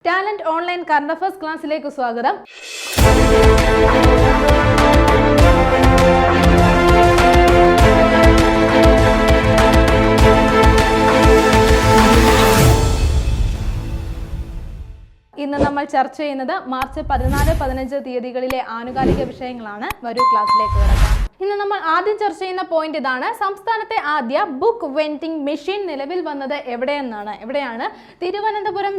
Talent online current affairs ക്ലാസ്സിലേക്ക് സ്വാഗതം. ഇന്ന് നമ്മൾ ചർച്ച ചെയ്യുന്നത് മാർച്ച് 14-15 തീയതികളിലെ ആനുകാലിക വിഷയങ്ങളാണ്. വരൂ ക്ലാസ്സിലേക്ക് കിടക്കാം. ഇന്ന് നമ്മൾ ആദ്യം ചർച്ച ചെയ്യുന്ന പോയിന്റ് ഇതാണ്. സംസ്ഥാനത്തെ ആദ്യ ബുക്ക് വെൻഡിംഗ് മെഷീൻ നിലവിൽ വന്നത് എവിടെയാണ്? തിരുവനന്തപുരം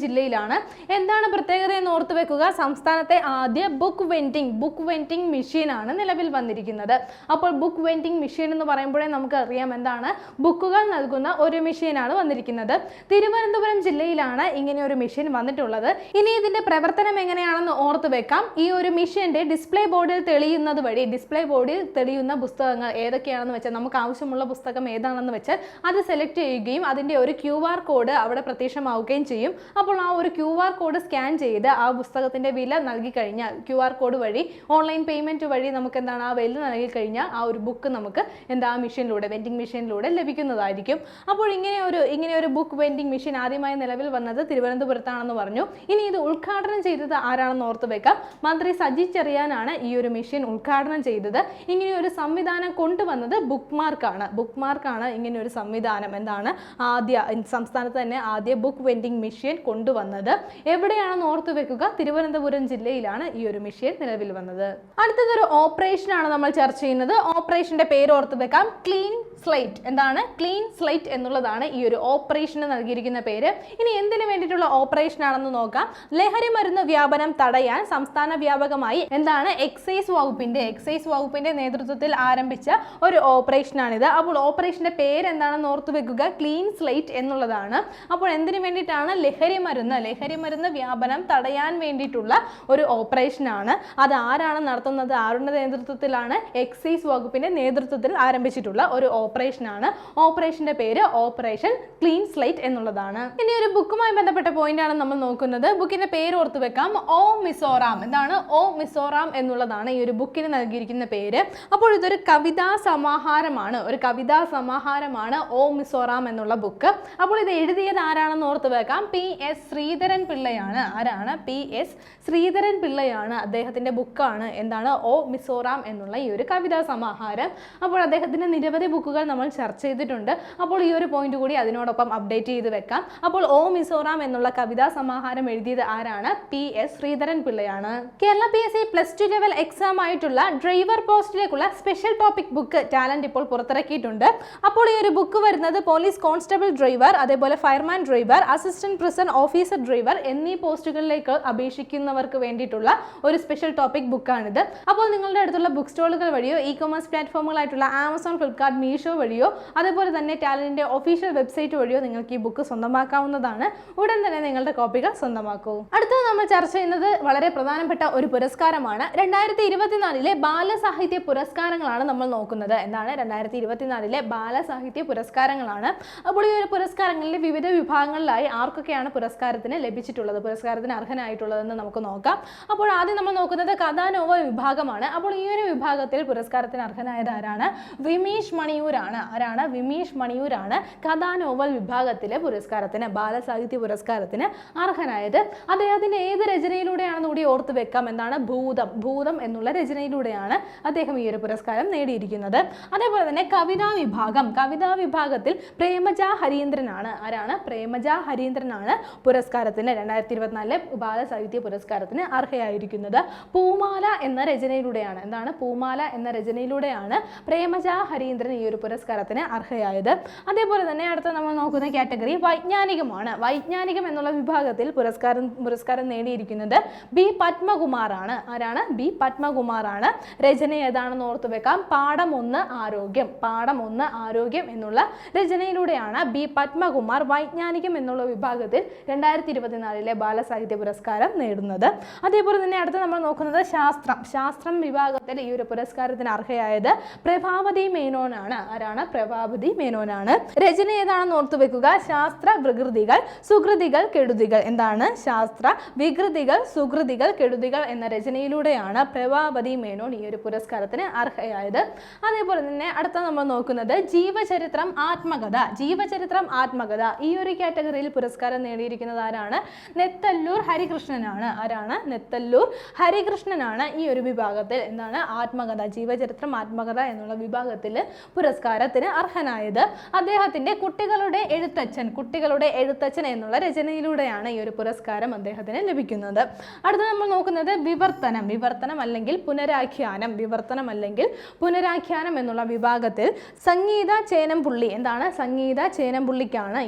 ജില്ലയിലാണ്. എന്താണ് പ്രത്യേകത എന്ന് ഓർത്തു വെക്കുക. സംസ്ഥാനത്തെ ആദ്യ ബുക്ക് വെൻഡിംഗ് മെഷീൻ ആണ് നിലവിൽ വന്നിരിക്കുന്നത്. അപ്പോൾ ബുക്ക് വെൻഡിംഗ് മെഷീൻ എന്ന് പറയുമ്പോഴേ നമുക്ക് അറിയാം എന്താണ്, ബുക്കുകൾ നൽകുന്ന ഒരു മെഷീനാണ് വന്നിരിക്കുന്നത്. തിരുവനന്തപുരം ജില്ലയിലാണ് ഇങ്ങനെ ഒരു മെഷീൻ വന്നിട്ടുള്ളത്. ഇനി ഇതിന്റെ പ്രവർത്തനം എങ്ങനെയാണെന്ന് ഓർത്തു വെക്കാം. ഈ ഒരു മെഷീന്റെ ഡിസ്പ്ലേ ബോർഡിൽ തെളിയുന്ന പുസ്തകങ്ങൾ ഏതൊക്കെയാണെന്ന് വെച്ചാൽ, നമുക്ക് ആവശ്യമുള്ള പുസ്തകം ഏതാണെന്ന് വെച്ചാൽ അത് സെലക്ട് ചെയ്യുകയും അതിന്റെ ഒരു QR കോഡ് അവിടെ പ്രത്യക്ഷമാവുകയും ചെയ്യും. അപ്പോൾ ആ ഒരു QR കോഡ് സ്കാൻ ചെയ്ത് ആ പുസ്തകത്തിന്റെ വില നൽകി കഴിഞ്ഞാൽ, QR കോഡ് വഴി ഓൺലൈൻ പേയ്മെന്റ് വഴി നമുക്ക് എന്താണ് ആ വില നൽകി കഴിഞ്ഞാൽ ആ ഒരു ബുക്ക് നമുക്ക് വെൻഡിംഗ് മെഷീനിലൂടെ ലഭിക്കുന്നതായിരിക്കും. അപ്പോൾ ഇങ്ങനെ ഒരു ബുക്ക് വെൻഡിംഗ് മെഷീൻ ആദ്യമായി നിലവിൽ വന്നത് തിരുവനന്തപുരത്താണെന്ന് പറഞ്ഞു. ഇനി ഇത് ഉദ്ഘാടനം ചെയ്തത് ആരാണെന്ന് ഓർത്തു വെക്കാം. മന്ത്രി സജി ചെറിയാനാണ് ഈ ഒരു മെഷീൻ ഉദ്ഘാടനം ചെയ്തത്. ഇങ്ങനെ ഒരു സംവിധാനം കൊണ്ടുവന്നത് ബുക്ക്മാർക്കാണ് ഇങ്ങനെ ഒരു സംവിധാനം സംസ്ഥാനത്ത് തന്നെ ആദ്യ ബുക്ക് വെൻഡിംഗ് മെഷീൻ കൊണ്ടുവന്നത്. എവിടെയാണെന്ന് ഓർത്തു വെക്കുക. തിരുവനന്തപുരം ജില്ലയിലാണ് ഈ ഒരു മെഷീൻ നിലവിൽ വന്നത്. അടുത്തതൊരു ഓപ്പറേഷൻ ആണ് നമ്മൾ ചർച്ച ചെയ്യുന്നത്. ഓപ്പറേഷന്റെ പേര് ഓർത്തു വെക്കാം. ക്ലീൻ സ്ലേറ്റ് എന്നുള്ളതാണ് ഈ ഒരു ഓപ്പറേഷന് നൽകിയിരിക്കുന്ന പേര്. ഇനി എന്തിനു വേണ്ടിയിട്ടുള്ള ഓപ്പറേഷൻ ആണെന്ന് നോക്കാം. ലഹരി മരുന്ന് വ്യാപനം തടയാൻ സംസ്ഥാന വ്യാപകമായി എക്സൈസ് വകുപ്പിന്റെ നേതൃത്വത്തിൽ ആരംഭിച്ച ഒരു ഓപ്പറേഷനാണിത്. അപ്പോൾ ഓപ്പറേഷന്റെ പേര് എന്താണെന്ന് ഓർത്തു വെക്കുക. ക്ലീൻ സ്ലേറ്റ് എന്നുള്ളതാണ്. അപ്പോൾ എന്തിനു വേണ്ടിയിട്ടാണ്? ലഹരി മരുന്ന് വ്യാപനം തടയാൻ വേണ്ടിയിട്ടുള്ള ഒരു ഓപ്പറേഷനാണ്. അത് ആരാണ് നടത്തുന്നത്? ആരുടെ നേതൃത്വത്തിലാണ്? എക്സൈസ് വകുപ്പിന്റെ നേതൃത്വത്തിൽ ആരംഭിച്ചിട്ടുള്ള ഒരു ഓപ്പറേഷനാണ്. ഓപ്പറേഷന്റെ പേര് ഓപ്പറേഷൻ ക്ലീൻ സ്ലേറ്റ് എന്നുള്ളതാണ്. ഇനി ഒരു ബുക്കുമായി ബന്ധപ്പെട്ട പോയിന്റ് ആണ് നമ്മൾ നോക്കുന്നത്. ബുക്കിന്റെ പേര് ഓർത്തു വെക്കാം. ഓ മിസോറാം എന്നുള്ളതാണ് ഈ ഒരു ബുക്കിന് നൽകിയിരിക്കുന്ന പേര്. അപ്പോൾ ഇതൊരു കവിതാ സമാഹാരമാണ് ഓ മിസോറാം എന്നുള്ള ബുക്ക്. അപ്പോൾ ഇത് എഴുതിയത് ആരാണെന്ന് ഓർത്തു വെക്കാം. PS ശ്രീധരൻ പിള്ളയാണ്. ആരാണ്? PS ശ്രീധരൻ പിള്ളയാണ്. അദ്ദേഹത്തിന്റെ ബുക്കാണ് ഓ മിസോറാം എന്നുള്ള ഈ ഒരു കവിതാ സമാഹാരം. അപ്പോൾ അദ്ദേഹത്തിന്റെ നിരവധി ബുക്കുകൾ നമ്മൾ ചർച്ച ചെയ്തിട്ടുണ്ട്. അപ്പോൾ ഈ ഒരു പോയിന്റ് കൂടി അതിനോടൊപ്പം അപ്ഡേറ്റ് ചെയ്ത് വെക്കാം. അപ്പോൾ ഓ മിസോറാം എന്നുള്ള കവിതാ സമാഹാരം എഴുതിയത് ആരാണ്? PS ശ്രീധരൻ പിള്ളയാണ്. കേരള PSC +2 ലെവൽ എക്സാം ആയിട്ടുള്ള ഡ്രൈവർ പോസ്റ്റിലേക്കുള്ള സ്പെഷ്യൽ ടോപ്പിക് ബുക്ക് ടാലന്റ് ഇപ്പോൾ പുറത്തിറക്കിയിട്ടുണ്ട്. അപ്പോൾ ഈ ഒരു ബുക്ക് വരുന്നത് പോലീസ് കോൺസ്റ്റബിൾ ഡ്രൈവർ, അതേപോലെ fireman driver, assistant prison officer driver എന്നീ പോസ്റ്റുകളിലേക്ക് അപേക്ഷിക്കുന്നവർക്ക് വേണ്ടിയിട്ടുള്ള ഒരു സ്പെഷ്യൽ ടോപ്പിക് ബുക്കാണിത്. അപ്പോൾ നിങ്ങളുടെ അടുത്തുള്ള ബുക്ക് സ്റ്റോളുകൾ വഴിയോ ഇ-കൊമേഴ്സ് പ്ലാറ്റ്ഫോമുകളായിട്ടുള്ള ആമസോൺ, ഫ്ലിപ്കാർട്ട്, മീഷോ വഴിയോ അതേപോലെ തന്നെ ടാലന്റിന്റെ ഒഫീഷ്യൽ വെബ്സൈറ്റ് വഴിയോ നിങ്ങൾക്ക് ഈ ബുക്ക് സ്വന്തമാക്കാവുന്നതാണ്. ഉടൻ തന്നെ നിങ്ങളുടെ കോപ്പികൾ സ്വന്തമാക്കൂ. അടുത്തത് നമ്മൾ ചർച്ച ചെയ്യുന്നത് വളരെ പ്രധാനപ്പെട്ട ഒരു പുരസ്കാരമാണ്. 2024 ബാലസാഹിത്യ പുരസ്കാരങ്ങളാണ് നമ്മൾ നോക്കുന്നത്. 2024 ബാലസാഹിത്യ പുരസ്കാരങ്ങളാണ്. അപ്പോൾ ഈ ഒരു പുരസ്കാരങ്ങളിൽ വിവിധ വിഭാഗങ്ങളിലായി ആർക്കൊക്കെയാണ് പുരസ്കാരത്തിന് അർഹനായിട്ടുള്ളതെന്ന് നമുക്ക് നോക്കാം. അപ്പോൾ ആദ്യം നമ്മൾ നോക്കുന്നത് കഥാനോവൽ വിഭാഗമാണ്. അപ്പോൾ ഈ ഒരു വിഭാഗത്തിൽ പുരസ്കാരത്തിന് അർഹനായത് ആരാണ്? വിമീഷ് മണിയൂരാണ് കഥാനോവൽ വിഭാഗത്തിലെ ബാലസാഹിത്യ പുരസ്കാരത്തിന് അർഹനായത്. അദ്ദേഹത്തിന്റെ ഏത് രചനയിലൂടെയാണെന്ന് കൂടി ഓർത്തു വെക്കാം. ഭൂതം എന്നുള്ള രചനയിലൂടെയാണ് അദ്ദേഹം ഈ ഒരു പുരസ്കാരം നേടിയിരിക്കുന്നത്. അതേപോലെ തന്നെ കവിതാ വിഭാഗത്തിൽ പ്രേമജ ഹരീന്ദ്രനാണ്. ആരാണ്? പ്രേമജ ഹരീന്ദ്രനാണ് പുരസ്കാരത്തിന് 2024 ബാലസാഹിത്യ പുരസ്കാരത്തിന് അർഹയായിരിക്കുന്നത്. പൂമാല എന്ന രചനയിലൂടെയാണ് പ്രേമജ ഹരീന്ദ്രൻ ഈ ഒരു പുരസ്കാരത്തിന് അർഹയായത്. അതേപോലെ തന്നെ അടുത്ത നമ്മൾ നോക്കുന്ന കാറ്റഗറി വൈജ്ഞാനികം എന്നുള്ള വിഭാഗത്തിൽ പുരസ്കാരം നേടിയിരിക്കുന്നത് ബി പത്മകുമാറാണ്. ആരാണ്? ബി പത്മകുമാറാണ്. രചന ഏതാണെന്ന് ഓർത്തു വെക്കാം. പാഠം 1 ആരോഗ്യം എന്നുള്ള രചനയിലൂടെയാണ് ബി പത്മകുമാർ വൈജ്ഞാനികം എന്നുള്ള വിഭാഗത്തിൽ 2024 ബാലസാഹിത്യ പുരസ്കാരം നേടുന്നത്. അതേപോലെ തന്നെ അടുത്ത നമ്മൾ നോക്കുന്നത് ശാസ്ത്രം വിഭാഗത്തിൽ ഈ ഒരു പുരസ്കാരത്തിന് അർഹയായത് പ്രഭാവതി മേനോനാണ്. ആരാണ്? പ്രഭാവതി മേനോനാണ്. രചന ഏതാണെന്ന് ഓർത്തു വെക്കുക. ശാസ്ത്ര വികൃതികൾ സുകൃതികൾ കെടുതികൾ. എന്താണ്? ശാസ്ത്ര വികൃതികൾ സുകൃതികൾ കെടുതികൾ എന്ന രചനയിലൂടെയാണ് പ്രഭാവതി മേനോൻ ഈ ഒരു പുരസ്കാരത്തിന് അർഹയായത്. അതേപോലെ തന്നെ അടുത്ത നമ്മൾ നോക്കുന്നത് ജീവചരിത്രം ആത്മകഥ. ജീവചരിത്രം ആത്മകഥ ഈ ഒരു കാറ്റഗറിയിൽ പുരസ്കാരം നേടിയിരിക്കുന്നത് ആരാണ്? നെത്തല്ലൂർ ഹരികൃഷ്ണനാണ്. ആരാണ്? നെത്തല്ലൂർ ഹരികൃഷ്ണനാണ് ഈ ഒരു വിഭാഗത്തിൽ എന്താണ് ആത്മകഥ, ജീവചരിത്രം ആത്മകഥ എന്നുള്ള വിഭാഗത്തിൽ പുരസ്കാരത്തിന് അർഹനായത്. അദ്ദേഹത്തിന്റെ കുട്ടികളുടെ എഴുത്തച്ഛൻ എന്നുള്ള രചനയിലൂടെയാണ് ഈ ഒരു പുരസ്കാരം അദ്ദേഹത്തിന് ലഭിക്കുന്നത്. അടുത്ത നമ്മൾ നോക്കുന്നത് വിവർത്തനം അല്ലെങ്കിൽ പുനരാഖ്യാനം എന്നുള്ള വിഭാഗത്തിൽ സംഗീത ചേനംപുള്ളി. എന്താണ്? സംഗീത ചേനംപുള്ളിക്കാണ്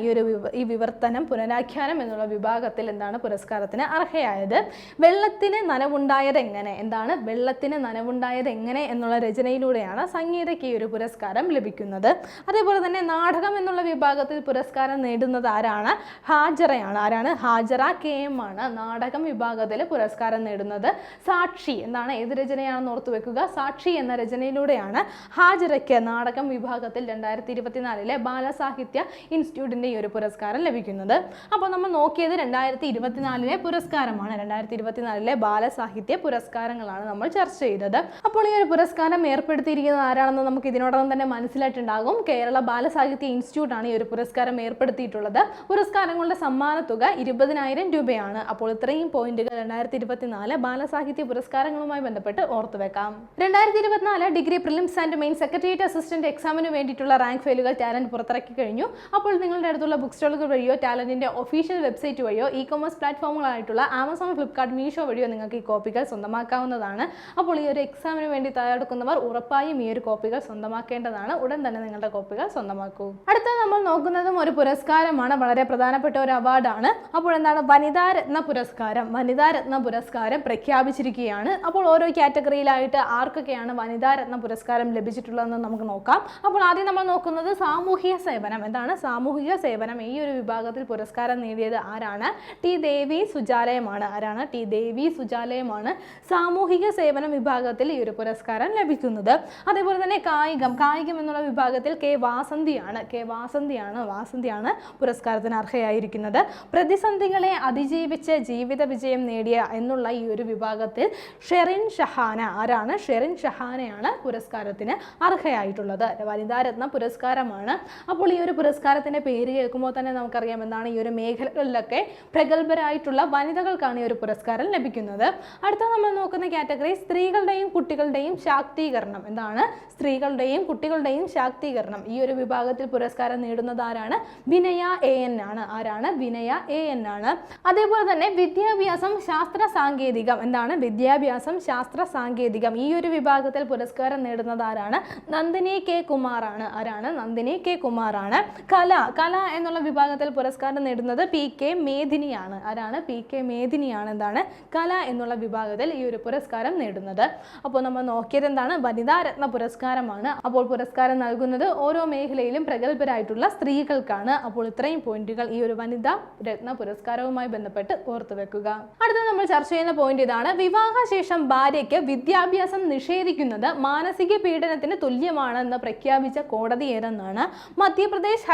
ഈ വിവർത്തനം പുനരാഖ്യാനം എന്നുള്ള വിഭാഗത്തിൽ എന്താണ് പുരസ്കാരത്തിന് അർഹയായത്. വെള്ളത്തിന് നനവുണ്ടായത് എങ്ങനെ. എന്താണ്? വെള്ളത്തിന് നനവുണ്ടായത് എങ്ങനെ എന്നുള്ള രചനയിലൂടെയാണ് സംഗീതയ്ക്ക് ഈ ഒരു പുരസ്കാരം ലഭിക്കുന്നത്. അതേപോലെ തന്നെ നാടകം എന്നുള്ള വിഭാഗത്തിൽ പുരസ്കാരം നേടുന്നത് ആരാണ്? ഹാജറയാണ്. ആരാണ്? ഹാജറ KM ആണ് നാടകം വിഭാഗത്തിൽ പുരസ്കാരം നേടുന്നത്. സാക്ഷി എന്താണ്? ഏത് രചനയാണെന്ന് ഓർത്തു വെക്കുക. സാക്ഷി എന്ന രചനയിലൂടെയാണ് ഹാജറയ്ക്ക് നാടകം വിഭാഗത്തിൽ 2024 ബാലസാഹിത്യ ഇൻസ്റ്റിറ്റ്യൂട്ടിന്റെ ഈ ഒരു പുരസ്കാരം ലഭിക്കുന്നത്. അപ്പോൾ നമ്മൾ നോക്കിയത് 2024 പുരസ്കാരമാണ്. 2024 ബാലസാഹിത്യ പുരസ്കാരങ്ങളാണ് നമ്മൾ ചർച്ച ചെയ്തത്. അപ്പോൾ ഈ ഒരു പുരസ്കാരം ഏർപ്പെടുത്തിയിരിക്കുന്നത് ആരാണെന്ന് നമുക്ക് ഇതിനോടകം തന്നെ മനസ്സിലായിട്ടുണ്ടാകും. കേരള ബാലസാഹിത്യ ഇൻസ്റ്റിറ്റ്യൂട്ട് ആണ് ഈ ഒരു പുരസ്കാരം ഏർപ്പെടുത്തിയിട്ടുള്ളത്. പുരസ്കാരങ്ങളുടെ സമ്മാന തുക 20,000 രൂപയാണ്. അപ്പോൾ ഇത്രയും പോയിന്റുകൾ 2024 ബാലസാഹിത്യ പുരസ്കാരങ്ങളുമായി ബന്ധപ്പെട്ട് ഓർത്തു വെക്കാം. 2024 degree prelims and main secretariat assistant എക്സാമിന് വേണ്ടിയിട്ടുള്ള റാങ്ക് ഫയലുകൾ ടാലന്റ് പുറത്തിറക്കി കഴിഞ്ഞു. അപ്പോൾ നിങ്ങളുടെ അടുത്തുള്ള ബുക്ക് സ്റ്റാളുകൾ വഴിയോ ടാലന്റിന്റെ ഒഫീഷ്യൽ വെബ്സൈറ്റ് വഴിയോ ഇ-കൊമേഴ്സ് പ്ലാറ്റ്ഫോമുകളായിട്ടുള്ള ആമസോൺ, ഫ്ലിപ്കാർട്ട്, മീഷോ വഴിയോ നിങ്ങൾക്ക് ഈ കോപ്പികൾ സ്വന്തമാക്കാവുന്നതാണ്. അപ്പോൾ ഈ ഒരു എക്സാമിന് വേണ്ടി തയ്യാറെടുക്കുന്നവർ ഉറപ്പായും ഈ ഒരു കോപ്പികൾ സ്വന്തമാക്കേണ്ടതാണ്. ഉടൻ തന്നെ നിങ്ങളുടെ കോപ്പികൾ സ്വന്തമാക്കൂ. അടുത്ത നമ്മൾ നോക്കുന്നതും ഒരു പുരസ്കാരമാണ്. വളരെ പ്രധാനപ്പെട്ട ഒരു അവാർഡാണ്. അപ്പോൾ എന്താണ്? വനിതാ രത്ന പുരസ്കാരം പ്രഖ്യാപിച്ചിരിക്കുകയാണ്. അപ്പോൾ ഓരോ കാറ്റഗറിയിലായിട്ട് ആർക്കൊക്കെയാണ് വനിതാ രത്ന പുരസ്കാരം ലഭിച്ചിട്ടുള്ളതെന്ന് നമുക്ക് നോക്കാം. അപ്പോൾ ആദ്യം നമ്മൾ നോക്കുന്നത് സാമൂഹിക സേവനം. എന്താണ്? സാമൂഹിക സേവനം. ഈ ഒരു വിഭാഗത്തിൽ പുരസ്കാരം നേടിയത് ആരാണ്? ടി ദേവി സുജാലയമാണ്. ആരാണ്? ടി ദേവി സുജാലയമാണ് സാമൂഹിക സേവനം വിഭാഗത്തിൽ ഈ ഒരു പുരസ്കാരം ലഭിക്കുന്നത്. അതേപോലെ തന്നെ കായികം എന്നുള്ള വിഭാഗത്തിൽ വാസന്തിയാണ് പുരസ്കാരത്തിന് അർഹയായിരിക്കുന്നത്. പ്രതിസന്ധികളെ അതിജീവിച്ച് ജീവിത വിജയം നേടിയ എന്നുള്ള ഈ ഒരു വിഭാഗത്തിൽ ഷെറിൻ ഷഹാന. ആരാണ്? ഷെറിൻ ഷഹാനയാണ് പുരസ്കാരത്തിന് അർഹയായിട്ടുള്ളത്. വനിതാരത്ന പുരസ്കാരമാണ്. അപ്പോൾ ഈ ഒരു പുരസ്കാരത്തിന്റെ പേര് കേൾക്കുമ്പോൾ തന്നെ നമുക്കറിയാം എന്താണ് ഈ ഒരു മേഖലകളിലൊക്കെ പ്രഗത്ഭരായിട്ടുള്ള വനിതകൾക്കാണ് ഈ ഒരു പുരസ്കാരം ലഭിക്കുന്നത്. അടുത്ത നമ്മൾ നോക്കുന്ന കാറ്റഗറി സ്ത്രീകളുടെയും കുട്ടികളുടെയും ശാക്തീകരണം. എന്താണ്? സ്ത്രീകളുടെയും കുട്ടികളുടെയും ശാക്തീകരണം. ഈ ഒരു വിഭാഗത്തിൽ പുരസ്കാരം നേടുന്നത് ആരാണ്? വിനയ AN ആണ്. ആരാണ്? വിനയ AN ആണ്. അതേപോലെ തന്നെ വിദ്യാഭ്യാസം ശാസ്ത്ര സാങ്കേതികം. എന്താണ്? വിദ്യാഭ്യാസം ശാസ്ത്ര സാങ്കേതികം. ഈ ഒരു വിഭാഗത്തിൽ പുരസ്കാരം നേടുന്നത് ആരാണ്? നന്ദിനി K കുമാറാണ്. ആരാണ്? നന്ദിനി K കുമാറാണ്. കല എന്നുള്ള വിഭാഗത്തിൽ പുരസ്കാരം നേടുന്നത് PK മേദിനിയാണ്. ആരാണ്? PK മേദിനിയാണ്. എന്താണ്? കല എന്നുള്ള വിഭാഗത്തിൽ ഈ ഒരു പുരസ്കാരം നേടുന്നത്. അപ്പോൾ നമ്മൾ നോക്കിയത് എന്താണ്? വനിതാ രത്ന പുരസ്കാരമാണ്. അപ്പോൾ പുരസ്കാരം നൽകുന്നത് ഓരോ മേഖലയിലും പ്രഗത്ഭരായിട്ടുള്ള സ്ത്രീകൾക്കാണ്. അപ്പോൾ ഇത്രയും പോയിന്റുകൾ ഈ ഒരു വനിതാ രത്ന പുരസ്കാരവുമായി ബന്ധപ്പെട്ട് ഓർത്തു വെക്കുക. അടുത്ത നമ്മൾ ചർച്ച ചെയ്യുന്ന പോയിന്റ് ഇതാണ്. വിവാഹശേഷം ഭാര്യയ്ക്ക് വിദ്യാഭ്യാസം നിഷേധിക്കുന്നത് മാനസിക പീഡനത്തിന് തുല്യമാണെന്ന് പ്രഖ്യാപിച്ച കോടതി ഏതെന്നാണ്? മധ്യപ്രദേശ്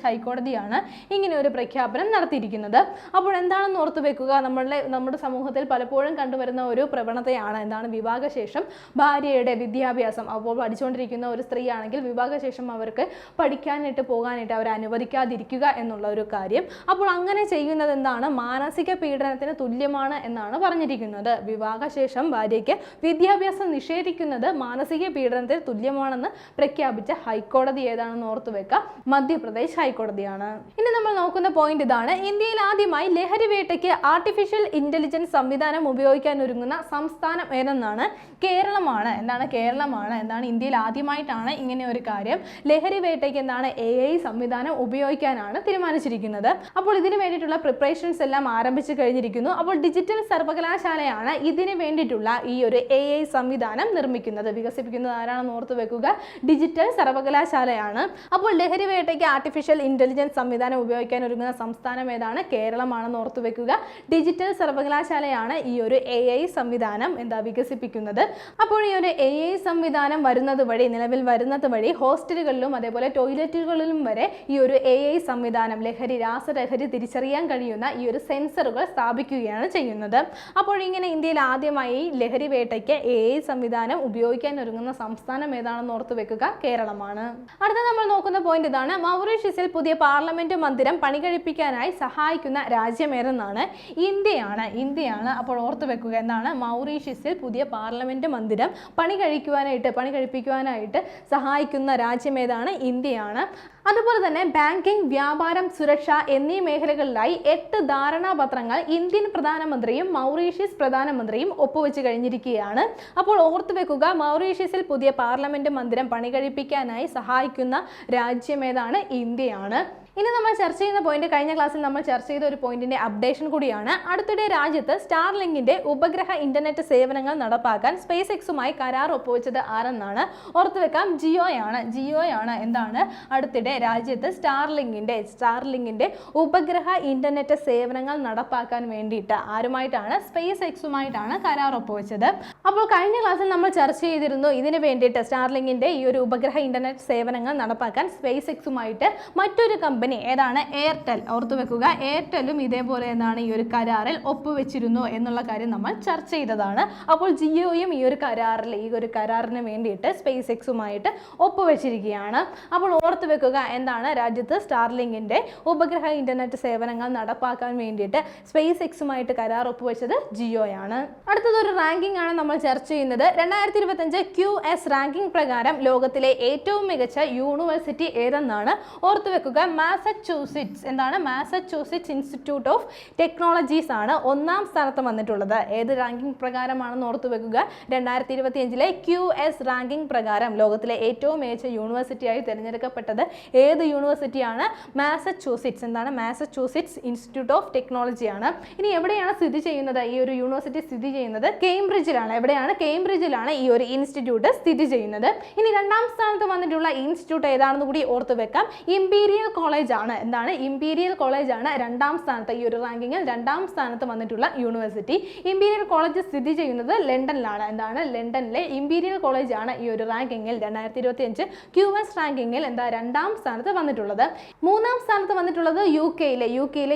ഹൈക്കോടതിയാണ് ഇങ്ങനെ ഒരു പ്രഖ്യാപനം നടത്തിയിരിക്കുന്നത്. അപ്പോൾ എന്താണെന്ന് ഓർത്തു വെക്കുക. നമ്മുടെ സമൂഹത്തിൽ പലപ്പോഴും കണ്ടുവരുന്ന ഒരു പ്രവണതയാണ് എന്താണ്? വിവാഹശേഷം ഭാര്യയുടെ വിദ്യാഭ്യാസം, അപ്പോൾ പഠിച്ചുകൊണ്ടിരിക്കുന്ന ഒരു സ്ത്രീ ആണെങ്കിൽ വിവാഹശേഷം അവർക്ക് പഠിക്കാനായിട്ട് പോകാനായിട്ട് അവർ അനുവദിക്കാതിരിക്കുക എന്നുള്ള ഒരു കാര്യം. അപ്പോൾ അങ്ങനെ ചെയ്യുന്നത് എന്താണ്? മാനസിക പീഡനത്തിന് തുല്യമാണ് എന്നാണ് പറഞ്ഞിരിക്കുന്നത്. വിവാഹശേഷം ഭാര്യയ്ക്ക് വിദ്യാഭ്യാസം നിഷേധിക്കുന്നത് മാനസിക പീഡനത്തിന് തുല്യമാണെന്ന് പ്രഖ്യാപിച്ച ഹൈക്കോടതി ഏതാണെന്ന് ഓർത്തു വെക്കുക. മധ്യപ്രദേശ് ഹൈക്കോടതിയാണ്. ഇനി നമ്മൾ നോക്കുന്ന പോയിന്റ് ഇതാണ്. ഇന്ത്യയിൽ ആദ്യമായി ലഹരി വേട്ടയ്ക്ക് ആർട്ടിഫിഷ്യൽ ഇന്റലിജൻസ് സംവിധാനം ഉപയോഗിക്കാൻ ഒരുങ്ങുന്ന സംസ്ഥാനം ഏതെന്നാണ്? കേരളമാണ്. എന്താണ്? കേരളമാണ്. എന്താണ്? ഇന്ത്യയിൽ ആദ്യമായിട്ടാണ് ഇങ്ങനെ ഒരു കാര്യം ലഹരി വേട്ടയ്ക്ക് എന്താണ് AI സംവിധാനം ഉപയോഗിക്കാനാണ് തീരുമാനിച്ചിരിക്കുന്നത്. അപ്പോൾ ഇതിനു വേണ്ടിയിട്ടുള്ള പ്രിപ്പറേഷൻസ് എല്ലാം ആരംഭിച്ചു കഴിഞ്ഞിരിക്കുന്നു. അപ്പോൾ ഡിജിറ്റൽ സർവകലാശാലയാണ് ഇതിന് വേണ്ടിയിട്ടുള്ള ഈ ഒരു AI സംവിധാനം നിർമ്മിക്കുന്നത്, വികസിപ്പിക്കുന്നത് ആരാണെന്ന് ഓർത്തു വെക്കുക. ഡിജിറ്റൽ സർവകലാശാലയാണ്. അപ്പോൾ ലഹരി വേട്ടയ്ക്ക് ആർട്ടിഫിഷ്യൽ ഇന്റലിജൻസ് സംവിധാനം ഉപയോഗിക്കാൻ ഒരുങ്ങുന്ന സംസ്ഥാനം ഏതാണ്? കേരളമാണെന്ന് ഓർത്തു വെക്കുക. ഡിജിറ്റൽ സർവകലാശാലയാണ് ഈ ഒരു AI സംവിധാനം വികസിപ്പിക്കുന്നത്. അപ്പോൾ ഈ ഒരു AI സംവിധാനം നിലവിൽ വരുന്നത് വഴി ഹോസ്റ്റലുകളിലും അതേപോലെ ടോയ്ലറ്റുകളിലും വരെ ഈ ഒരു AI സംവിധാനം സംവിധാനം, രാസലഹരി തിരിച്ചറിയാൻ കഴിയുന്ന ഈ ഒരു സെൻസറുകൾ സ്ഥാപിക്കുകയാണ് ചെയ്യുന്നത്. അപ്പോൾ ഇങ്ങനെ ഇന്ത്യയിൽ ആദ്യമായി ലഹരി വേട്ടയ്ക്ക് AI സംവിധാനം ഉപയോഗിക്കാൻ ഒരുങ്ങുന്ന സംസ്ഥാനം ഏതാണെന്ന് ഓർത്തു വെക്കുക, കേരളമാണ്. അടുത്ത നമ്മൾ നോക്കുന്ന പോയിന്റ് ഇതാണ്. മൗറീഷ്യസിൽ പുതിയ പാർലമെന്റ് മന്ദിരം പണി കഴിപ്പിക്കാനായി സഹായിക്കുന്ന രാജ്യം ഏതെന്നാണ്? ഇന്ത്യയാണ്. അപ്പോൾ ഓർത്തു വെക്കുക എന്താണ്? മൗറീഷ്യസിൽ പുതിയ പാർലമെന്റ് മന്ദിരം പണി കഴിപ്പിക്കുവാനായിട്ട് സഹായിക്കുന്ന രാജ്യം ഏതാണ്? ഇന്ത്യയാണ്. അതുപോലെ തന്നെ ബാങ്കിംഗ്, വ്യാപാരം, സുരക്ഷ എന്നീ മേഖലകളിലായി 8 ധാരണാപത്രങ്ങൾ ഇന്ത്യൻ പ്രധാനമന്ത്രിയും മൗറീഷ്യസ് പ്രധാനമന്ത്രിയും ഒപ്പുവെച്ച് കഴിഞ്ഞിരിക്കുകയാണ്. അപ്പോൾ ഓർത്തു വെക്കുക, മൗറീഷ്യസിൽ പുതിയ പാർലമെന്റ് മന്ദിരം പണി കഴിപ്പിക്കാനായി സഹായിക്കുന്ന രാജ്യം ഏതാണ്? ഇന്ത്യയാണ്. ഇനി നമ്മൾ ചർച്ച ചെയ്യുന്ന പോയിന്റ് കഴിഞ്ഞ ക്ലാസ്സിൽ നമ്മൾ ചർച്ച ചെയ്ത ഒരു പോയിന്റിന്റെ അപ്ഡേഷൻ കൂടിയാണ്. അടുത്തിടെ രാജ്യത്ത് സ്റ്റാർലിങ്കിന്റെ ഉപഗ്രഹ ഇന്റർനെറ്റ് സേവനങ്ങൾ നടപ്പാക്കാൻ സ്പേസ് എക്സുമായി കരാർ ഒപ്പുവെച്ചത് ആരെന്നാണ്? ഓർത്തുവെക്കാം, ജിയോയാണ്. എന്താണ്? അടുത്തിടെ രാജ്യത്ത് സ്റ്റാർലിങ്കിന്റെ ഉപഗ്രഹ ഇന്റർനെറ്റ് സേവനങ്ങൾ നടപ്പാക്കാൻ വേണ്ടിയിട്ട് ആരുമായിട്ടാണ്? സ്പേസ് എക്സുമായിട്ടാണ് കരാർ ഒപ്പുവെച്ചത്. അപ്പോൾ കഴിഞ്ഞ ക്ലാസ്സിൽ നമ്മൾ ചർച്ച ചെയ്തിരുന്നു, ഇതിനു വേണ്ടിയിട്ട് സ്റ്റാർലിങ്കിന്റെ ഈ ഒരു ഉപഗ്രഹ ഇന്റർനെറ്റ് സേവനങ്ങൾ നടപ്പാക്കാൻ സ്പേസ് എക്സുമായിട്ട് മറ്റൊരു കമ്പനി ഏതാണ്? എയർടെൽ. ഓർത്തു വെക്കുക, എയർടെലും ഇതേപോലെ എന്താണ് ഈ ഒരു കരാറിൽ ഒപ്പുവെച്ചിരുന്നു എന്നുള്ള കാര്യം നമ്മൾ ചർച്ച ചെയ്തതാണ്. അപ്പോൾ ജിയോയും ഈ ഒരു കരാറിന് വേണ്ടിയിട്ട് സ്പേസ് എക്സുമായിട്ട് ഒപ്പുവെച്ചിരിക്കുകയാണ്. അപ്പോൾ ഓർത്തു വെക്കുക എന്താണ്? രാജ്യത്ത് സ്റ്റാർലിങ്കിന്റെ ഉപഗ്രഹ ഇന്റർനെറ്റ് സേവനങ്ങൾ നടപ്പാക്കാൻ വേണ്ടിയിട്ട് സ്പേസ് എക്സുമായിട്ട് കരാർ ഒപ്പുവെച്ചത് ജിയോയാണ്. അടുത്തതൊരു റാങ്കിംഗ് ആണ് നമ്മൾ ചർച്ച ചെയ്യുന്നത്. 2025 QS റാങ്കിംഗ് പ്രകാരം ലോകത്തിലെ ഏറ്റവും മികച്ച യൂണിവേഴ്സിറ്റി ഏതെന്നാണ്? ഓർത്തു വെക്കുക, മാസച്യൂസെറ്റ്സ്. എന്താണ്? മാസച്യൂസെറ്റ്സ് ഇൻസ്റ്റിറ്റ്യൂട്ട് ഓഫ് ടെക്നോളജീസ് ആണ് 1ാം സ്ഥാനത്ത് വന്നിട്ടുള്ളത്. ഏത് റാങ്കിംഗ് പ്രകാരമാണെന്ന് ഓർത്തു വെക്കുക? 2025 QS റാങ്കിംഗ് പ്രകാരം ലോകത്തിലെ ഏറ്റവും മികച്ച യൂണിവേഴ്സിറ്റിയായി തിരഞ്ഞെടുക്കപ്പെട്ടത് ഏത് യൂണിവേഴ്സിറ്റിയാണ്? മാസച്യൂസെറ്റ്സ്. എന്താണ്? മാസച്യൂസെറ്റ്സ് ഇൻസ്റ്റിറ്റ്യൂട്ട് ഓഫ് ടെക്നോളജി ആണ്. ഇനി എവിടെയാണ് സ്ഥിതി ചെയ്യുന്നത്? ഈ ഒരു യൂണിവേഴ്സിറ്റി സ്ഥിതി ചെയ്യുന്നത് കേംബ്രിഡ്ജിലാണ്. എവിടെയാണ്? കേംബ്രിഡ്ജിലാണ് ഈ ഒരു ഇൻസ്റ്റിറ്റ്യൂട്ട് സ്ഥിതി ചെയ്യുന്നത്. ഇനി 2ാം സ്ഥാനത്ത് വന്നിട്ടുള്ള ഇൻസ്റ്റിറ്റ്യൂട്ട് ഏതാണെന്ന് കൂടി ഓർത്തു വെക്കാം. ഇംപീരിയൽ കോളേജ് ആണ്. എന്താണ്? ഇംപീരിയൽ കോളേജ് ആണ് 2ാം സ്ഥാനത്ത്, ഈ ഒരു റാങ്കിങ്ങിൽ 2ാം സ്ഥാനത്ത് വന്നിട്ടുള്ള യൂണിവേഴ്സിറ്റി. ഇംപീരിയൽ കോളേജ് സ്ഥിതി ചെയ്യുന്നത് ലണ്ടനിലാണ്. എന്താണ്? ലണ്ടനിലെ ഇംപീരിയൽ കോളേജ് ആണ് ഈ ഒരു റാങ്കിങ്ങിൽ 2025 QS റാങ്കിങ്ങിൽ 2ാം സ്ഥാനത്ത് വന്നിട്ടുള്ളത്. 3ാം സ്ഥാനത്ത് വന്നിട്ടുള്ളത് യുകെയിലെ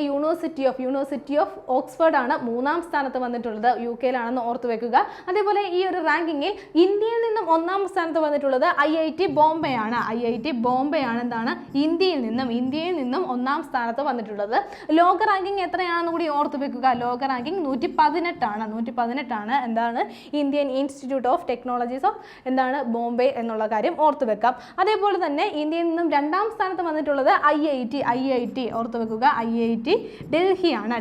യൂണിവേഴ്സിറ്റി ഓഫ് ഓക്സ്ഫോർഡ് ആണ് 3ാം സ്ഥാനത്ത് വന്നിട്ടുള്ളത്. യുകെയിലാണെന്ന് ഓർത്തു വെക്കുക. അതേപോലെ ഈ ഒരു റാങ്കിങ്ങിൽ ഇന്ത്യയിൽ നിന്നും 1ാം സ്ഥാനത്ത് വന്നിട്ടുള്ളത് IIT ബോംബെ ആണ്. എന്താണ്? ഇന്ത്യയിൽ നിന്നും 1ാം സ്ഥാനത്ത് വന്നിട്ടുള്ളത്. ലോക റാങ്കിങ് എത്രയാണെന്ന് കൂടി ഓർത്തു വെക്കുക. ലോക റാങ്കിങ് 118 ആണ്. എന്താണ്? Indian institute of technologies of Bombay എന്നുള്ള കാര്യം ഓർത്തു വെക്കാം. അതേപോലെ തന്നെ ഇന്ത്യയിൽ നിന്നും 2ാം സ്ഥാനത്ത് വന്നിട്ടുള്ളത് IIT ഓർത്തു വെക്കുക. IIT ഡൽഹിയാണ്.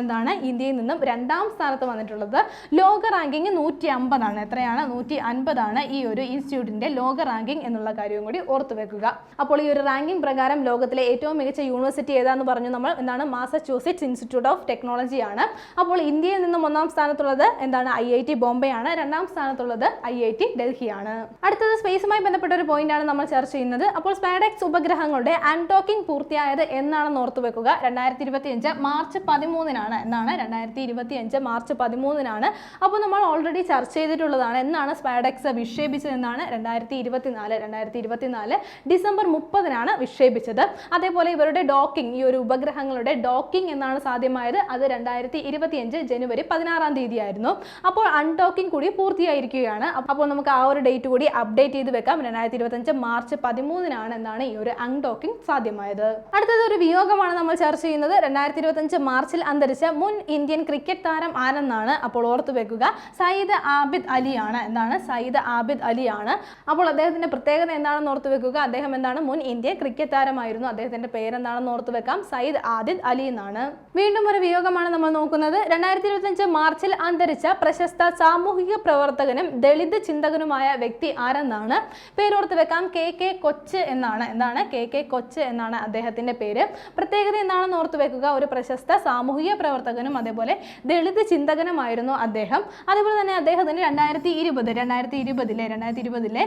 എന്താണ്? ഇന്ത്യയിൽ നിന്നും 2ാം സ്ഥാനത്ത് വന്നിട്ടുള്ളത്. ലോക റാങ്കിങ് 150 ആണ്. എത്രയാണ്? 150 ആണ് ഈ ഒരു ഇൻസ്റ്റിറ്റ്യൂട്ടിന്റെ ലോക റാങ്കിങ് എന്നുള്ള കാര്യവും കൂടി ഓർത്തു വെക്കുക. അപ്പോൾ ഈ ഒരു റാങ്കിങ് പ്രകാരം ലോകത്തിലെ ഏറ്റവും മികച്ച യൂണിവേഴ്സിറ്റി ഏതാന്ന് പറഞ്ഞു നമ്മൾ? എന്താണ്? മാസച്യൂസെറ്റ്സ് ഇൻസ്റ്റിറ്റ്യൂട്ട് ഓഫ് ടെക്നോളജി ആണ്. അപ്പോൾ ഇന്ത്യയിൽ നിന്നും 1ാം സ്ഥാനത്തുള്ളത് എന്താണ്? IIT ബോംബെ ആണ്. 2ാം സ്ഥാനത്തുള്ളത് IIT ഡൽഹിയാണ്. അടുത്തത് സ്പേസുമായി ബന്ധപ്പെട്ട ഒരു പോയിന്റ് ആണ് നമ്മൾ ചർച്ച ചെയ്യുന്നത്. അപ്പോൾ സ്പൈഡെക്സ് ഉപഗ്രഹങ്ങളുടെ അൺഡോക്കിംഗ് പൂർത്തിയായത് എന്നാണെന്ന് ഓർത്തു വെക്കുക? 2025 മാർച്ച് 13-നാണ്. എന്നാണ്? 2025 മാർച്ച് 13-നാണ്. അപ്പോൾ നമ്മൾ ഓൾറെഡി ചർച്ച ചെയ്തിട്ടുള്ളതാണ്. എന്നാണ് സ്പൈഡെക്സ് വിക്ഷേപിച്ചത്? എന്നാണ്? 2024 ഡിസംബർ 30-നാണ് വിക്ഷേപിച്ചത്. അതേപോലെ ഇവരുടെ ഡോക്കിംഗ്, ഈ ഒരു ഉപഗ്രഹങ്ങളുടെ ഡോക്കിംഗ് എന്നാണ് സാധ്യമായത്? അത് 2025 ജനുവരി 16-ാം തീയതി ആയിരുന്നു. അപ്പോൾ അൺഡോക്കിംഗ് കൂടി പൂർത്തിയായിരിക്കുകയാണ്. അപ്പോൾ നമുക്ക് ആ ഒരു ഡേറ്റ് കൂടി അപ്ഡേറ്റ് ചെയ്ത് വെക്കാം. 2025 മാർച്ച് 13-നാണ് എന്താണ് ഈ ഒരു അൺഡോക്കിംഗ് സാധ്യമായത്. അടുത്തത് ഒരു വിയോഗമാണ് നമ്മൾ ചർച്ച ചെയ്യുന്നത്. 2025 മാർച്ചിൽ അന്തരിച്ച മുൻ ഇന്ത്യൻ ക്രിക്കറ്റ് താരം ആരെന്നാണ്? അപ്പോൾ ഓർത്തു വെക്കുക, സയ്യിദ് ആബിദ് അലിയാണ്. എന്താണ്? സയ്യിദ് ആബിദ് അലിയാണ്. അപ്പോൾ അദ്ദേഹത്തിന്റെ പ്രത്യേകത എന്താണെന്ന് ഓർത്തു വെക്കുക? അദ്ദേഹം എന്താണ്? മുൻ ഇന്ത്യൻ ക്രിക്കറ്റ് താരമായിരുന്നു. അദ്ദേഹത്തിന്റെ പേരെന്താണെന്ന് ഓർത്തു വെക്കാം? സയ്യിദ് ആബിദ് അലി എന്നാണ്. വീണ്ടും ഒരു വിയോഗമാണ് നമ്മൾ നോക്കുന്നത്. 2025 മാർച്ചിൽ അന്തരിച്ച പ്രശസ്ത സാമൂഹിക പ്രവർത്തകനും ദളിത് ചിന്തകനുമായ വ്യക്തി ആരെന്നാണ്? പേരോർത്ത് വെക്കാം, KK കൊച്ച് എന്നാണ്. എന്താണ്? KK കൊച്ച് എന്നാണ് അദ്ദേഹത്തിന്റെ പേര്. പ്രത്യേകത എന്താണെന്ന് ഓർത്തു വെക്കുക? ഒരു പ്രശസ്ത സാമൂഹിക പ്രവർത്തകനും അതേപോലെ ദളിത് ചിന്തകനുമായിരുന്നു അദ്ദേഹം. അതേപോലെ തന്നെ അദ്ദേഹത്തിന് 2020-ലെ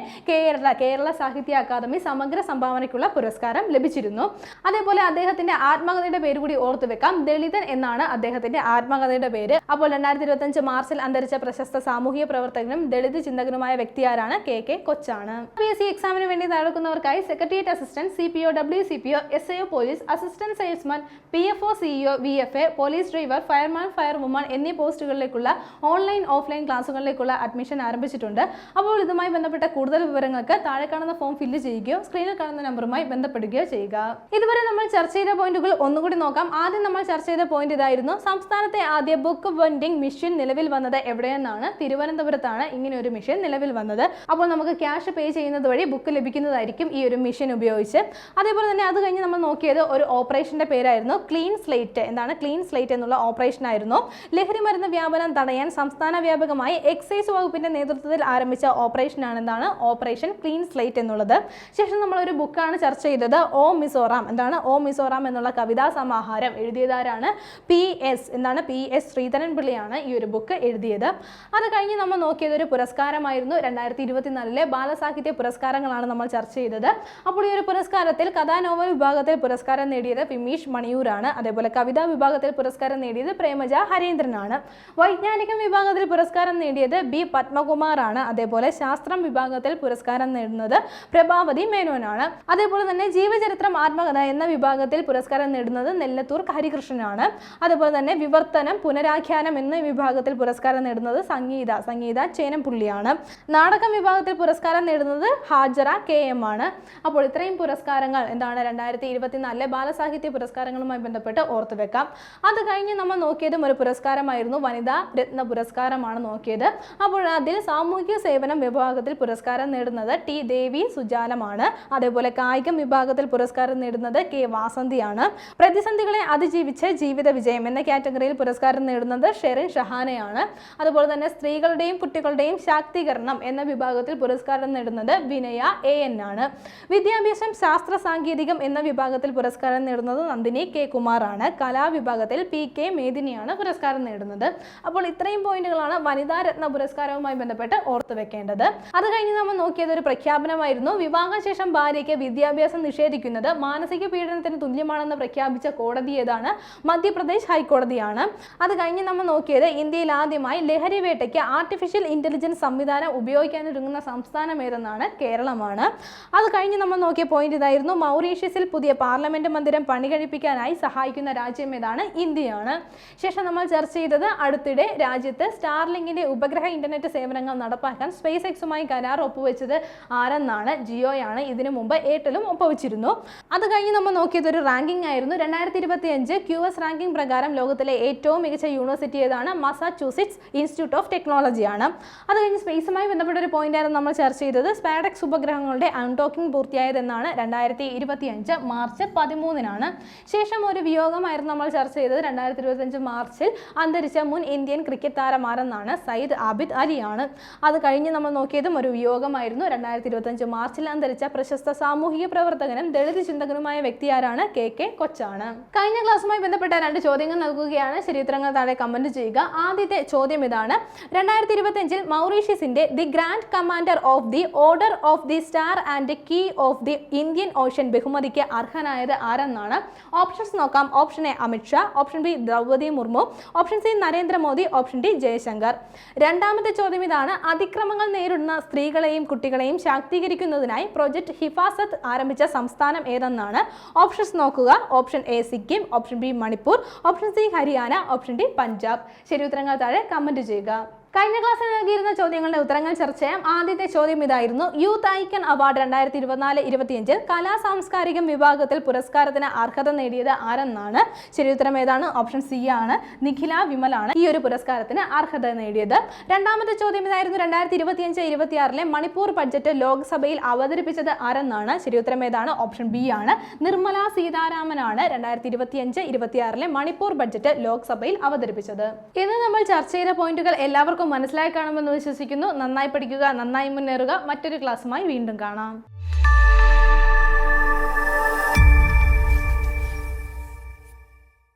കേരള സാഹിത്യ അക്കാദമി സമഗ്ര സംഭാവനയ്ക്കുള്ള പുരസ്കാരം ലഭിച്ചിരുന്നു. അറിയപ്പെടുന്നു. അതേപോലെ അദ്ദേഹത്തിന്റെ ആത്മകഥയുടെ പേര് കൂടി ഓർത്തു വെക്കാം, ദളിതൻ എന്നാണ് അദ്ദേഹത്തിന്റെ ആത്മകഥയുടെ പേര്. അപ്പോൾ 2025 മാർച്ചിൽ അന്തരിച്ച പ്രശസ്ത സാമൂഹിക പ്രവർത്തകനും ദളിത് ചിന്തകനുമായ വ്യക്തി ആരാണ്? KK കൊച്ചാണ്. PSC എക്സാമിന് വേണ്ടി നടക്കുന്നവർക്കായി secretariat assistant, CPO, WCPO, SIO police, assistant salesman, PFO, CEO, VFA, police driver, fireman, firewoman എന്നീ പോസ്റ്റുകളിലേക്കുള്ള ഓൺലൈൻ ഓഫ്ലൈൻ ക്ലാസുകളിലേക്കുള്ള അഡ്മിഷൻ ആരംഭിച്ചിട്ടുണ്ട്. അപ്പോൾ ഇതുമായി ബന്ധപ്പെട്ട കൂടുതൽ വിവരങ്ങൾക്ക് താഴെ കാണുന്ന ഫോം ഫില്ല് ചെയ്യുകയോ സ്ക്രീനിൽ കാണുന്ന നമ്പറുമായി ബന്ധപ്പെടുകയോ ചെയ്യുക. ഇതുവരെ നമ്മൾ ചർച്ച ചെയ്ത പോയിന്റുകൾ ഒന്നുകൂടി നോക്കാം. ആദ്യം നമ്മൾ ചർച്ച ചെയ്ത പോയിന്റ് ഇതായിരുന്നു, സംസ്ഥാനത്തെ ആദ്യ ബുക്ക് വെൻഡിംഗ് മെഷീൻ നിലവിൽ വന്നത് എവിടെയെന്നാണ്? തിരുവനന്തപുരത്താണ് ഇങ്ങനെ ഒരു മെഷീൻ നിലവിൽ വന്നത്. അപ്പോൾ നമുക്ക് ക്യാഷ് പേ ചെയ്യുന്നത് വഴി ബുക്ക് ലഭിക്കുന്നതായിരിക്കും ഈ ഒരു മെഷീൻ ഉപയോഗിച്ച്. അതേപോലെ തന്നെ അത് കഴിഞ്ഞ് നമ്മൾ നോക്കിയത് ഒരു ഓപ്പറേഷന്റെ പേരായിരുന്നു ക്ലീൻ സ്ലേറ്റ്. എന്താണ് ക്ലീൻ സ്ലേറ്റ് എന്നുള്ള ഓപ്പറേഷൻ ആയിരുന്നു. ലഹരി മരുന്ന് വ്യാപനം തടയാൻ സംസ്ഥാന വ്യാപകമായി എക്സൈസ് വകുപ്പിന്റെ നേതൃത്വത്തിൽ ആരംഭിച്ച ഓപ്പറേഷനാണ് എന്താണ്? ഓപ്പറേഷൻ ക്ലീൻ സ്ലേറ്റ് എന്നുള്ളത്. ശേഷം നമ്മൾ ഒരു ബുക്കാണ് ചർച്ച ചെയ്തത്, ഓ മിസോറാം. എന്താണ് ഓ മിസോറാം എന്നുള്ള കവിതാ സമാഹാരം എഴുതിയതാരാണ്? PS ശ്രീധരൻപിള്ളയാണ് ഈ ഒരു ബുക്ക് എഴുതിയത്. അത് കഴിഞ്ഞ് നമ്മൾ നോക്കിയത് ഒരു പുരസ്കാരമായിരുന്നു. 2024 ബാലസാഹിത്യ പുരസ്കാരങ്ങളാണ് നമ്മൾ ചർച്ച ചെയ്തത്. അപ്പോൾ ഈ ഒരു പുരസ്കാരത്തിൽ കഥാനോവൽ വിഭാഗത്തിൽ പുരസ്കാരം നേടിയത് വിമീഷ് മണിയൂരാണ്. അതേപോലെ കവിതാ വിഭാഗത്തിൽ പുരസ്കാരം നേടിയത് പ്രേമജ ഹരീന്ദ്രനാണ്. വൈജ്ഞാനികം വിഭാഗത്തിൽ പുരസ്കാരം നേടിയത് B പത്മകുമാറാണ്. അതേപോലെ ശാസ്ത്രം വിഭാഗത്തിൽ പുരസ്കാരം നേടുന്നത് പ്രഭാവതി മേനോനാണ്. അതേപോലെ തന്നെ ജീവചരിത്രം ആത്മകഥ എന്ന വിഭാഗത്തിൽ പുരസ്കാരം നേടുന്നത് നെല്ലത്തൂർ ഹരികൃഷ്ണനാണ്. അതുപോലെ തന്നെ വിവർത്തനം പുനരാഖ്യാനം എന്ന വിഭാഗത്തിൽ പുരസ്കാരം നേടുന്നത് സംഗീത ചേനംപുള്ളിയാണ്. നാടകം വിഭാഗത്തിൽ പുരസ്കാരം നേടുന്നത് ഹാജറ KM ആണ്. അപ്പോൾ ഇത്രയും പുരസ്കാരങ്ങൾ എന്താണ് 2024 ബാലസാഹിത്യ പുരസ്കാരങ്ങളുമായി ബന്ധപ്പെട്ട് ഓർത്തു വെക്കാം. അത് കഴിഞ്ഞ് നമ്മൾ നോക്കിയതും ഒരു പുരസ്കാരമായിരുന്നു, വനിതാ രത്ന പുരസ്കാരമാണ് നോക്കിയത്. അപ്പോൾ അതിൽ സാമൂഹിക സേവനം വിഭാഗത്തിൽ പുരസ്കാരം നേടുന്നത് T ദേവി സുജാലമാണ്. അതേപോലെ കായികം വിഭാഗത്തിൽ പുരസ്കാരം നേടുന്നത് K വാസന്തിയാണ്. പ്രതിസന്ധികളെ അതിജീവിച്ച് ജീവിത വിജയം എന്ന കാറ്റഗറിയിൽ പുരസ്കാരം നേടുന്നത് ഷെറിൻ ഷഹാനയാണ്. അതുപോലെ തന്നെ സ്ത്രീകളുടെയും കുട്ടികളുടെയും ശാക്തീകരണം എന്ന വിഭാഗത്തിൽ പുരസ്കാരം നേടുന്നത് വിനയ AN ആണ്. വിദ്യാഭ്യാസം ശാസ്ത്ര സാങ്കേതികം എന്ന വിഭാഗത്തിൽ പുരസ്കാരം നേടുന്നത് നന്ദിനി K കുമാറാണ്. കലാവിഭാഗത്തിൽ PK മേദിനിയാണ് പുരസ്കാരം നേടുന്നത്. അപ്പോൾ ഇത്രയും പോയിന്റുകളാണ് വനിതാ രത്ന പുരസ്കാരവുമായി ബന്ധപ്പെട്ട് ഓർത്തു വെക്കേണ്ടത്. അത് കഴിഞ്ഞ് നമ്മൾ നോക്കിയത് ഒരു പ്രഖ്യാപനമായിരുന്നു, വിവാഹശേഷം ഭാര്യയ്ക്ക് വിദ്യാഭ്യാസം നിഷേധിക്കുന്നത് മാനസിക പീഡനത്തിന് തുല്യമാണെന്ന് പ്രഖ്യാപിച്ച കോടതി ഏതാണ്? മധ്യപ്രദേശ് ഹൈക്കോടതിയാണ്. അത് കഴിഞ്ഞ് നമ്മൾ നോക്കിയത് ഇന്ത്യയിൽ ആദ്യമായി ലഹരി വേട്ടയ്ക്ക് ആർട്ടിഫിഷ്യൽ ഇന്റലിജൻസ് സംവിധാനം ഉപയോഗിക്കാനൊരുങ്ങുന്ന സംസ്ഥാനം ഏതെന്നാണ്? കേരളമാണ്. അത് കഴിഞ്ഞ് നമ്മൾ നോക്കിയ പോയിന്റ് ഇതായിരുന്നു, മൗറീഷ്യസിൽ പുതിയ പാർലമെന്റ് മന്ദിരം പണി കഴിപ്പിക്കാനായി സഹായിക്കുന്ന രാജ്യം ഏതാണ്? ഇന്ത്യയാണ്. ശേഷം നമ്മൾ ചർച്ച ചെയ്തത് അടുത്തിടെ രാജ്യത്ത് സ്റ്റാർലിങ്കിന്റെ ഉപഗ്രഹ ഇന്റർനെറ്റ് സേവനങ്ങൾ നടപ്പാക്കാൻ സ്പേസ് എക്സുമായി കരാർ ഒപ്പുവെച്ചത് ആരെന്നാണ്? ജിയോയാണ്. ഇതിനു മുമ്പ് എയർടെലും ഒപ്പുവെച്ചിരുന്നു. അത് കഴിഞ്ഞ് നമ്മൾ നോക്കിയത് ഒരു റാങ്കിംഗ് ആയിരുന്നു. 2025 QS റാങ്കിംഗ് പ്രകാരം ലോകത്തിലെ ഏറ്റവും മികച്ച യൂണിവേഴ്സിറ്റി ഏതാണ്? മസാച്യൂസെറ്റ്സ് ഇൻസ്റ്റിറ്റ്യൂട്ട് ഓഫ് ടെക്നോളജി ആണ്. അത് കഴിഞ്ഞ് സ്പേസുമായി ബന്ധപ്പെട്ട ഒരു പോയിന്റ് ആയിരുന്നു നമ്മൾ ചർച്ച ചെയ്തത്, സ്പാഡെക്സ് ഉപഗ്രഹങ്ങളുടെ അൺഡോക്കിംഗ് പൂർത്തിയായതെന്നാണ്? 2025 മാർച്ച് 13-നാണ്. ശേഷം ഒരു വിയോഗമായിരുന്നു നമ്മൾ ചർച്ച ചെയ്തത്. 2025 മാർച്ചിൽ അന്തരിച്ച മുൻ ഇന്ത്യൻ ക്രിക്കറ്റ് താരമാരെന്നാണ്? സയ്യിദ് ആബിദ് അലിയാണ്. അത് കഴിഞ്ഞ് നമ്മൾ നോക്കിയതും ഒരു വിയോഗമായിരുന്നു. 2025 മാർച്ചിൽ അന്തരിച്ച പ്രശസ്ത സാമൂഹിക പ്രവർത്തകനും ദളിത് ചിന്തകനുമായ വ്യക്തി ആരാണ്? KK കൊച്ചാണ്. കഴിഞ്ഞ ക്ലാസ്സുമായി ബന്ധപ്പെട്ട 2 ചോദ്യങ്ങൾ നൽകുകയാണ്. ശരിയുത്തരങ്ങൾ താഴെ കമന്റ് ചെയ്യുക. ആദ്യത്തെ ചോദ്യം ഇതാണ്, 2025 മൗറീഷ്യസിന്റെ the grand commander of the order of the star and key of the Indian Ocean ബഹുമതിക്ക് അർഹനായത് ആരെന്നാണ്? ഓപ്ഷൻസ് നോക്കാം. Option A Amit Shah, option B Droupadi Murmu, option C Narendra Modi, option D Jaishankar. രണ്ടാമത്തെ ചോദ്യം ഇതാണ്, അതിക്രമങ്ങൾ നേരിടുന്ന സ്ത്രീകളെയും കുട്ടികളെയും ശാക്തീകരിക്കുന്നതിനായി പ്രൊജക്ട് ഹിഫാസത്ത് ആരംഭിച്ച സംസ്ഥാനം ഏതെന്നാണ്? ഓപ്ഷൻസ് നോക്കുക. Option A Sikkim, option B Manipur, option C Haryana, option D Punjab. ശരി ഉത്തരങ്ങൾ താഴെ കമന്റ് ചെയ്യുക. കഴിഞ്ഞ ക്ലാസ്സിൽ നൽകിയിരുന്ന ചോദ്യങ്ങളുടെ ഉത്തരങ്ങൾ ചർച്ച ചെയ്യാം. ആദ്യത്തെ ചോദ്യം ഇതായിരുന്നു, യൂത്ത് ഐക്കൺ അവാർഡ് 2024-25 കലാ സാംസ്കാരികം വിഭാഗത്തിൽ പുരസ്കാരത്തിന് അർഹത നേടിയത് ആരെന്നാണ്? ശരിയുത്തരം ഏതാണ്? ഓപ്ഷൻ സി ആണ്, നിഖില വിമലാണ് ഈ ഒരു പുരസ്കാരത്തിന് അർഹത നേടിയത്. രണ്ടാമത്തെ ചോദ്യം ഇതായിരുന്നു, 2025-26 മണിപ്പൂർ ബഡ്ജറ്റ് ലോക്സഭയിൽ അവതരിപ്പിച്ചത് ആരെന്നാണ്? ശരിയുത്തരം ഏതാണ്? ഓപ്ഷൻ ബി ആണ്, നിർമ്മല സീതാരാമനാണ് 2025-26 മണിപ്പൂർ ബഡ്ജറ്റ് ലോക്സഭയിൽ അവതരിപ്പിച്ചത്. ഇന്ന് നമ്മൾ ചർച്ച ചെയ്ത പോയിന്റുകൾ എല്ലാവർക്കും മനസ്സിലായി കാണുമെന്ന് വിശ്വസിക്കുന്നു. നന്നായി പഠിക്കുക, നന്നായി മുന്നേറുക. മറ്റൊരു ക്ലാസ്സുമായി വീണ്ടും കാണാം.